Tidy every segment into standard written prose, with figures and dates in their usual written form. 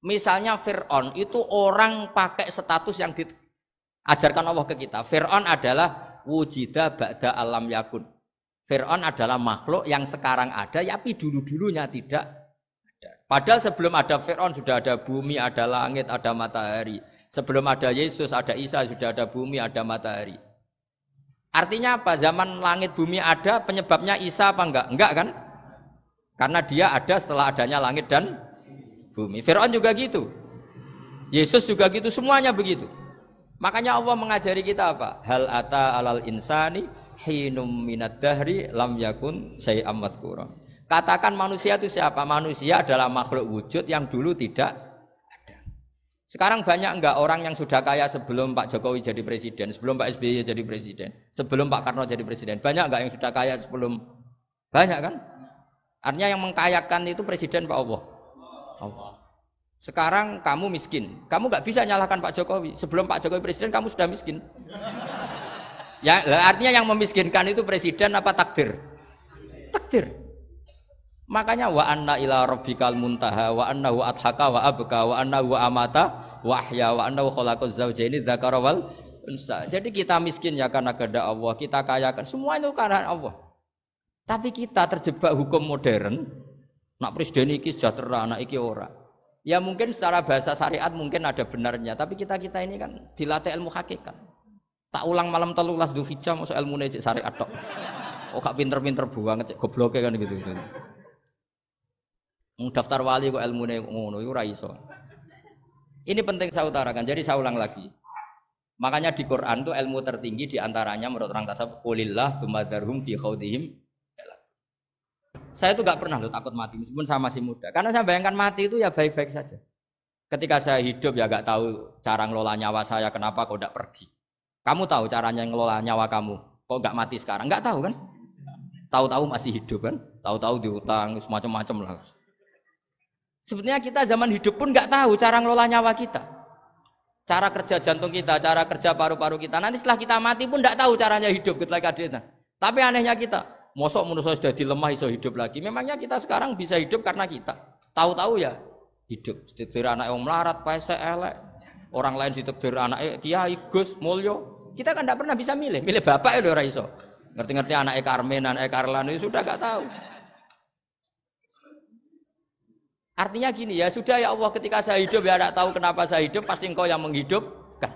Misalnya Fir'aun itu orang pakai status yang diajarkan Allah ke kita. Fir'aun adalah wujida ba'da alam yakun. Fir'aun adalah makhluk yang sekarang ada, tapi dulu-dulunya tidak ada. Padahal sebelum ada Fir'aun sudah ada bumi, ada langit, ada matahari. Sebelum ada Yesus, ada Isa, sudah ada bumi, ada matahari. Artinya apa? Zaman langit bumi ada, penyebabnya Isa apa enggak? Enggak kan? Karena dia ada setelah adanya langit dan bumi. Fir'aun juga gitu. Yesus juga gitu, semuanya begitu. Makanya Allah mengajari kita apa? Hal ata alal insani hinum minad dahri lam yakun syai'am madhkura. Katakan manusia itu siapa? Manusia adalah makhluk wujud yang dulu tidak ada. Sekarang banyak enggak orang yang sudah kaya sebelum Pak Jokowi jadi presiden, sebelum Pak SBY jadi presiden, sebelum Pak Karno jadi presiden? Banyak enggak yang sudah kaya sebelum? Banyak kan? Artinya yang mengkayakan itu presiden Pak Allah. Sekarang kamu miskin, kamu nggak bisa nyalahkan Pak Jokowi. Sebelum Pak Jokowi presiden kamu sudah miskin. Ya, artinya yang memiskinkan itu presiden apa takdir? Takdir. Makanya wa anna ila rabbikal muntaha wa annahu adhaka wa abka wa annahu amata wa ahya wa annahu khalaqaz zawjaini dzakara wal unsa. Jadi kita miskin ya karena kehendak Allah, kita kaya kan semua itu karena Allah. Tapi kita terjebak hukum modern. Nak presiden iki sejahtera, anak iki ora. Ya mungkin secara bahasa syariat mungkin ada benarnya, tapi kita ini kan dilatih ilmu hakikat. Tak ulang malam 13 Dzulhijjah masuk ilmu cek syariat tok. Oh gak pinter-pinter banget cek gobloke kan gitu. Daftar wali kok ilmune ngono iku ora iso. Ini penting saya utarakan. Jadi saya ulang lagi. Makanya di Quran itu ilmu tertinggi diantaranya menurut orang tasawuf qulillah tsumma dzarhum fi khaudihim. Saya itu gak pernah takut mati meskipun saya masih muda. Karena saya bayangkan mati itu ya baik-baik saja. Ketika saya hidup ya gak tahu cara ngelola nyawa saya, kenapa kok gak pergi. Kamu tahu caranya ngelola nyawa kamu, kok gak mati sekarang? Gak tahu kan? Tahu-tahu masih hidup kan? Tahu-tahu diutang, semacam-macam lah. Sebetulnya kita zaman hidup pun gak tahu cara ngelola nyawa kita. Cara kerja jantung kita, cara kerja paru-paru kita. Nanti setelah kita mati pun gak tahu caranya hidup ketika kita. Tapi anehnya kita, mosok manusia sudah dilemah iso hidup lagi. Memangnya kita sekarang bisa hidup karena kita. Tahu-tahu ya hidup. Ditakdir anak yang melarat, pesek elek. Orang lain ditakdir anak Kiai, Gus, Mulyo. Kita kan tidak pernah bisa milih bapak ya ora iso. Ngerti-ngerti anak Karmen, anak Karlan itu sudah gak tahu. Artinya gini ya, sudah ya Allah ketika saya hidup ya tidak tahu kenapa saya hidup, pasti Engkau yang menghidupkan.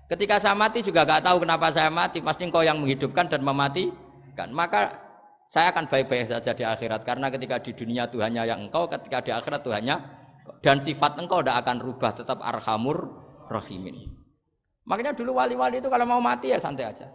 Ketika saya mati juga gak tahu kenapa saya mati, pasti Engkau yang menghidupkan dan mematikan. Maka saya akan baik-baik saja di akhirat karena ketika di dunia Tuhannya yang Engkau, ketika di akhirat Tuhannya dan sifat Engkau tidak akan rubah, tetap Arhamur Rahimin. Makanya dulu wali-wali itu kalau mau mati ya santai aja.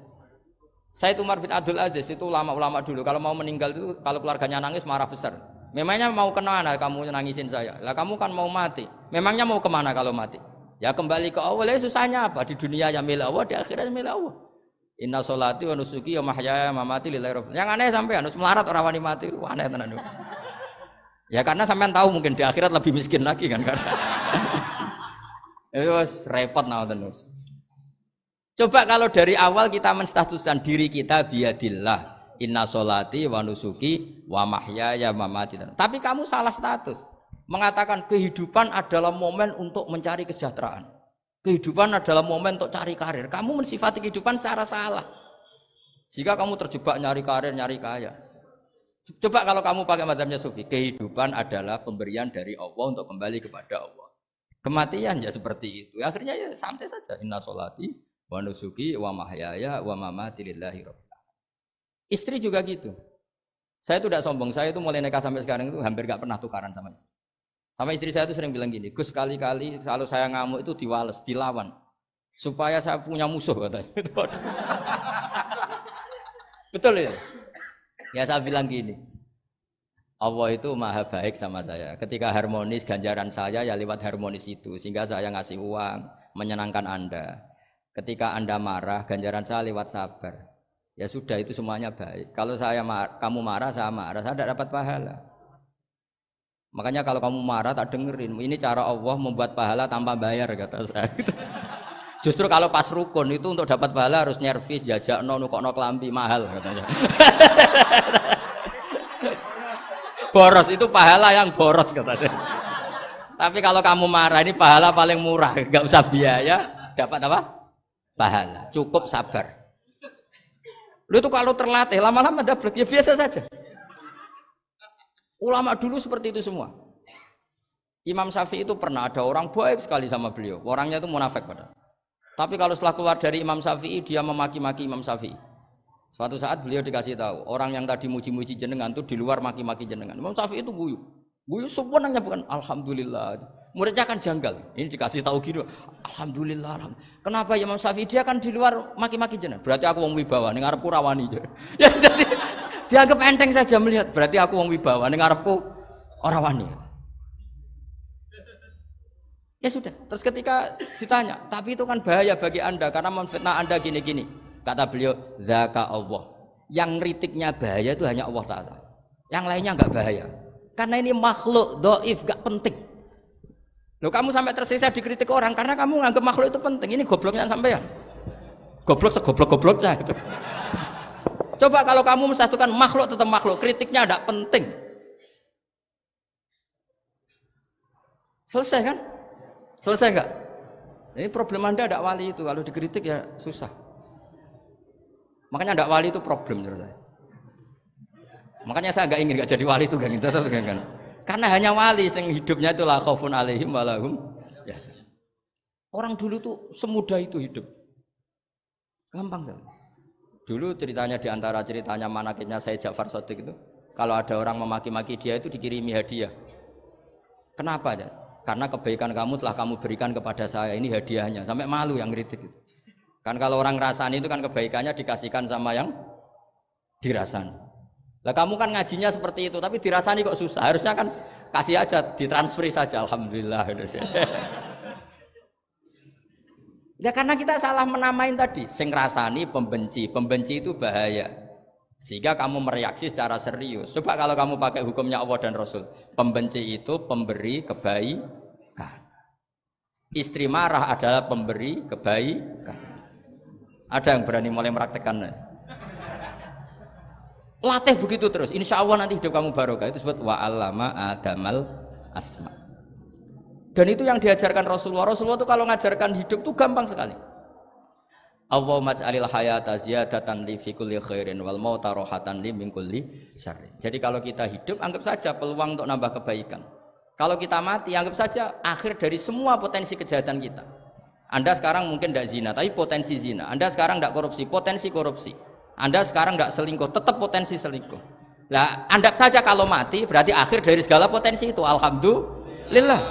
Said Umar bin Abdul Aziz itu ulama-ulama dulu kalau mau meninggal itu kalau keluarganya nangis marah besar. Memangnya mau kemana kamu nangisin saya? Lah kamu kan mau mati. Memangnya mau kemana kalau mati? Ya kembali ke Allah. Ya susahnya apa? Di dunia ya milik Allah, di akhirat milik Allah. Inna sholati wa nusuki wa mahyaya wa mamati lillahi rabbil. Yang aneh sampai harus melarat orang wani mati. Wah, aneh tenan. Ya karena sampean tahu mungkin di akhirat lebih miskin lagi kan. Wes repot naon terus. Coba kalau dari awal kita menstatuskan diri kita biadillah. Inna sholati wa nusuki wa mahyaya wa mamati. Tapi kamu salah status. Mengatakan kehidupan adalah momen untuk mencari kesejahteraan. Kehidupan adalah momen untuk cari karir. Kamu mensifati kehidupan secara salah. Jika kamu terjebak nyari karir, nyari kaya. Coba kalau kamu pakai mazhabnya Sufi, kehidupan adalah pemberian dari Allah untuk kembali kepada Allah. Kematian ya seperti itu. Akhirnya ya santai saja. Inna sholati wa nusuki wa mahyaya wa mamati lillahi rabbil alamin. Istri juga gitu. Saya itu tidak sombong. Saya itu mulai nikah sampai sekarang itu hampir gak pernah tukaran sama istri. Sama istri saya itu sering bilang gini, Gus kali-kali kalau saya ngamuk itu diwales, dilawan. Supaya saya punya musuh katanya. Betul ya? Ya saya bilang gini, Allah itu maha baik sama saya. Ketika harmonis, ganjaran saya ya lewat harmonis itu. Sehingga saya ngasih uang, menyenangkan Anda. Ketika Anda marah, ganjaran saya lewat sabar. Ya sudah itu semuanya baik. Kalau kamu marah, saya tidak dapat pahala. Makanya kalau kamu marah tak dengerin. Ini cara Allah membuat pahala tanpa bayar kata saya. Justru kalau pas rukun itu untuk dapat pahala harus nyervis, jajakno, nukokno kelambi mahal katanya. Boros itu pahala yang boros katanya. Tapi kalau kamu marah ini pahala paling murah, nggak usah biaya, dapat apa? Pahala. Cukup sabar. Lu itu kalau terlatih lama-lama dapat ya biasa saja. Ulama dulu seperti itu semua. Imam Syafi'i itu pernah ada orang baik sekali sama beliau. Orangnya itu munafik padahal. Tapi kalau setelah keluar dari Imam Syafi'i dia memaki-maki Imam Syafi'i. Suatu saat beliau dikasih tahu, orang yang tadi muji-muji jenengan itu di luar maki-maki jenengan. Imam Syafi'i itu guyu. Guyu sebenarnya bukan alhamdulillah. Muridnya kan janggal. Ini dikasih tahu gitu. Alhamdulillah. Kenapa Imam Syafi'i dia kan di luar maki-maki jenengan? Berarti aku wong wibawa ning ngarepku rawani. Ya jadi dianggap enteng saja melihat. Berarti aku wong wibawa ning ngarepku ora wani. Ya sudah. Terus ketika ditanya, tapi itu kan bahaya bagi Anda karena memfitnah Anda gini-gini. Kata beliau, zaka Allah. Yang kritiknya bahaya itu hanya Allah Ta'ala. Yang lainnya enggak bahaya. Karena ini makhluk, doif, enggak penting. Loh kamu sampai tersisa dikritik orang karena kamu nganggap makhluk itu penting. Ini gobloknya sampean. Goblok segoblok-goblok saya itu. Coba kalau kamu mensatukan makhluk tetap makhluk, kritiknya enggak penting. Selesai kan? Selesai enggak? Ini problem Anda ada wali itu, kalau dikritik ya susah. Makanya ndak wali itu problem menurut saya. Makanya saya nggak ingin nggak jadi wali itu kan. Karena hanya wali yang hidupnya itu la khaufun alaihim wa lahum yahzanun. Orang dulu tuh semudah itu hidup. Gampang sekali. Dulu ceritanya di antara ceritanya manakibnya Sayyid Ja'far Shadiq itu, kalau ada orang memaki-maki dia itu dikirimi hadiah. Kenapa ya? Karena kebaikan kamu telah kamu berikan kepada saya, ini hadiahnya. Sampai malu yang kritik itu. Kan kalau orang rasani itu kan kebaikannya dikasihkan sama yang dirasani. Lah kamu kan ngajinya seperti itu, tapi dirasani kok susah. Harusnya kan kasih aja, ditransferi saja. Alhamdulillah. Ya karena kita salah menamain tadi. Sing rasani pembenci, pembenci itu bahaya. Sehingga kamu mereaksi secara serius. Coba kalau kamu pakai hukumnya Allah dan Rasul. Pembenci itu pemberi kebaikan. Istri marah adalah pemberi kebaikan. Ada yang berani mulai meraktekan. Latih begitu terus. Insya Allah nanti hidup kamu barokah. Itu disebut wa'allama adamal asma. Dan itu yang diajarkan Rasulullah. Rasulullah itu kalau ngajarkan hidup itu gampang sekali. Allahumma ja'alil hayata ziyadatan li fi kulli khairin wal mauta rohatan li min kulli syarrin. Jadi kalau kita hidup anggap saja peluang untuk nambah kebaikan. Kalau kita mati anggap saja akhir dari semua potensi kejahatan kita. Anda sekarang mungkin tidak zina, tapi potensi zina. Anda sekarang tidak korupsi, potensi korupsi. Anda sekarang tidak selingkuh, tetap potensi selingkuh. Nah, Anda saja kalau mati, berarti akhir dari segala potensi itu. Alhamdulillah.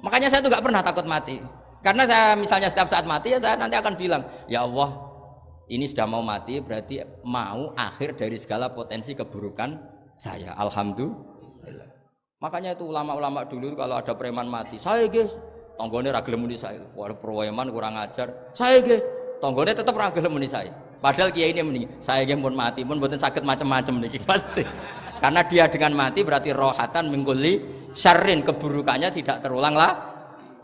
Makanya saya tuh nggak pernah takut mati. Karena saya misalnya setiap saat mati, ya saya nanti akan bilang, ya Allah, ini sudah mau mati, berarti mau akhir dari segala potensi keburukan saya. Alhamdulillah. Makanya itu ulama-ulama dulu kalau ada preman mati, saya guys. Tonggone ra gelem muni saya. Waduh preman kurang ajar. Saya nggih, tonggone tetep ra gelem muni saya. Padahal kiai ini muni, saya nggih pun mati pun mboten saged macam-macam niki pasti. Karena dia dengan mati berarti rohatan mengguli syarrin, keburukannya tidak terulang lah.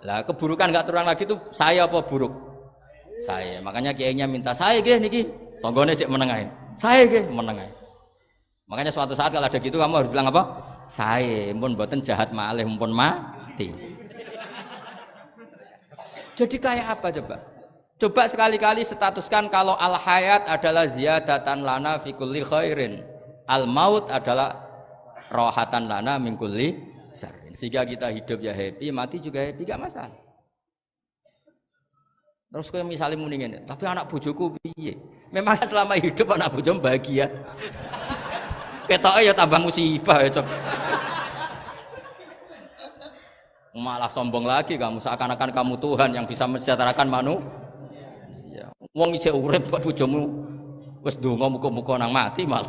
Lah keburukan enggak terulang lagi itu saya apa buruk? Saya. Makanya kiainya minta saya nggih niki. Tonggone cek meneng ae. Saya nggih meneng ae. Makanya suatu saat kalau ada gitu kamu harus bilang apa? Saya pun mboten jahat malih pun mati. Jadi kayak apa coba? Coba sekali-kali statuskan kalau al-hayat adalah ziyadatan lana fi kulli khairin. Al-maut adalah rohatan lana min kulli syarrin. Sehingga kita hidup ya happy, mati juga happy, gak masalah. Terus kayak misalnya muni ngene, tapi anak bojoku piye? Memang selama hidup anak bojomu bahagia. Ketoke ya tambah musibah ya, Cok. Malah sombong lagi kamu, seakan-akan kamu Tuhan yang bisa mensejahterakan manusia. Wong isih urip kok bojomu wis ndonga muga-muga nang mati malah.